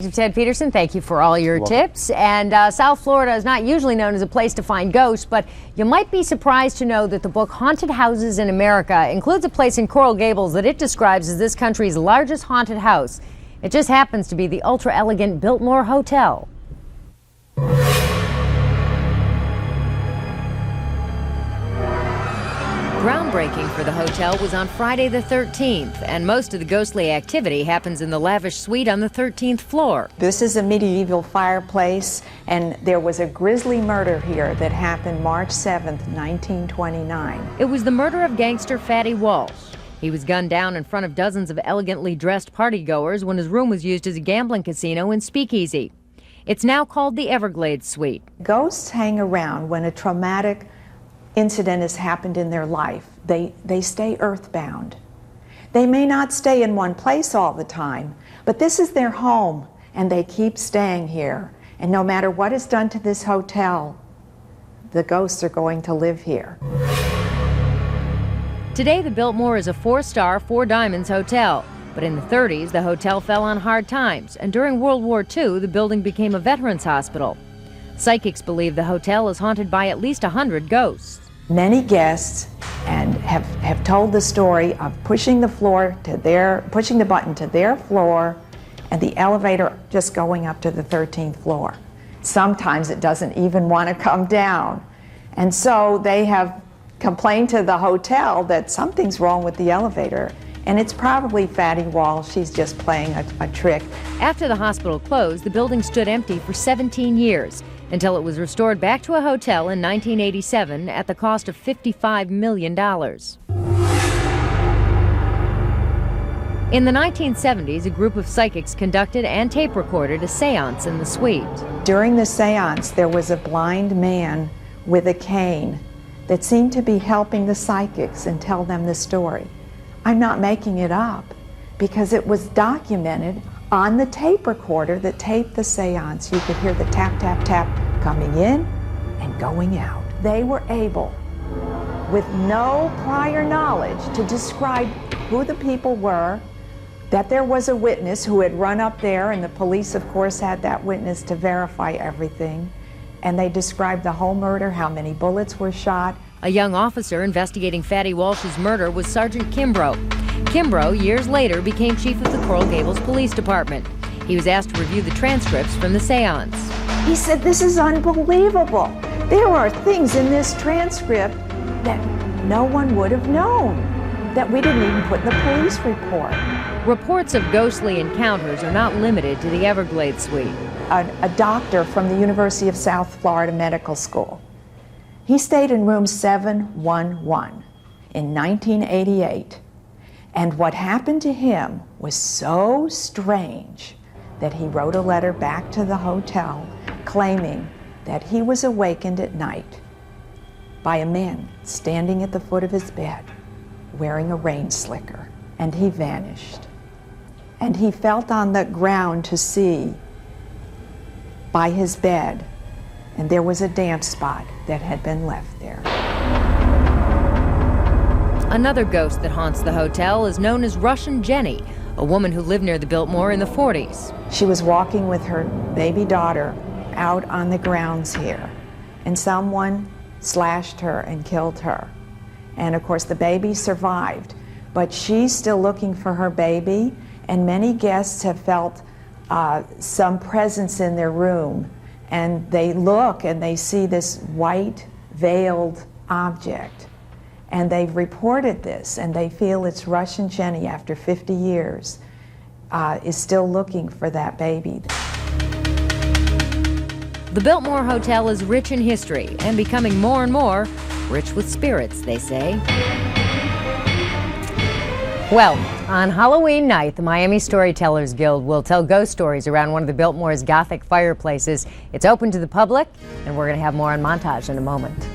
Ted Peterson, thank you for all your tips. And South Florida is not usually known as a place to find ghosts, but you might be surprised to know that the book Haunted Houses in America includes a place in Coral Gables that it describes as this country's largest haunted house. It just happens to be the ultra-elegant Biltmore Hotel. Groundbreaking for the hotel was on Friday the 13th, and most of the ghostly activity happens in the lavish suite on the 13th floor. This is a medieval fireplace, and there was a grisly murder here that happened March 7th, 1929. It was the murder of gangster Fatty Walsh. He was gunned down in front of dozens of elegantly dressed partygoers when his room was used as a gambling casino and speakeasy. It's now called the Everglades Suite. Ghosts hang around when a traumatic incident has happened in their life. They stay earthbound. They may not stay in one place all the time, but this is their home, and they keep staying here. And no matter what is done to this hotel, the ghosts are going to live here. Today, the Biltmore is a 4-star, 4 diamonds hotel. But in the 30s, the hotel fell on hard times, and during World War II, the building became a veterans hospital. Psychics believe the hotel is haunted by at least 100 ghosts. Many guests have told the story of pushing the button to their floor and the elevator just going up to the 13th floor. Sometimes it doesn't even want to come down. And so they have complained to the hotel that something's wrong with the elevator. And it's probably Fatty Walsh. She's just playing a trick. After the hospital closed, the building stood empty for 17 years until it was restored back to a hotel in 1987 at the cost of $55 million. In the 1970s, a group of psychics conducted and tape recorded a seance in the suite. During the seance, there was a blind man with a cane that seemed to be helping the psychics and tell them the story. I'm not making it up, because it was documented on the tape recorder that taped the seance. You could hear the tap, tap, tap coming in and going out. They were able, with no prior knowledge, to describe who the people were, that there was a witness who had run up there, and the police, of course, had that witness to verify everything. And they described the whole murder, how many bullets were shot. A young officer investigating Fatty Walsh's murder was Sergeant Kimbrough. Kimbrough, years later, became chief of the Coral Gables Police Department. He was asked to review the transcripts from the seance. He said, "This is unbelievable. There are things in this transcript that no one would have known, that we didn't even put in the police report." Reports of ghostly encounters are not limited to the Everglades Suite. A doctor from the University of South Florida Medical School. He stayed in room 711 in 1988. And what happened to him was so strange that he wrote a letter back to the hotel claiming that he was awakened at night by a man standing at the foot of his bed wearing a rain slicker, and he vanished. And he felt on the ground to see by his bed, and there was a damp spot that had been left there. Another ghost that haunts the hotel is known as Russian Jenny, a woman who lived near the Biltmore in the 40s. She was walking with her baby daughter out on the grounds here, and someone slashed her and killed her. And of course the baby survived, but she's still looking for her baby, and many guests have felt some presence in their room, and they look and they see this white veiled object. And they've reported this, and they feel it's Russian Jenny, after 50 years, is still looking for that baby. The Biltmore Hotel is rich in history and becoming more and more rich with spirits, they say. Well, on Halloween night, the Miami Storytellers Guild will tell ghost stories around one of the Biltmore's Gothic fireplaces. It's open to the public, and we're going to have more on Montage in a moment.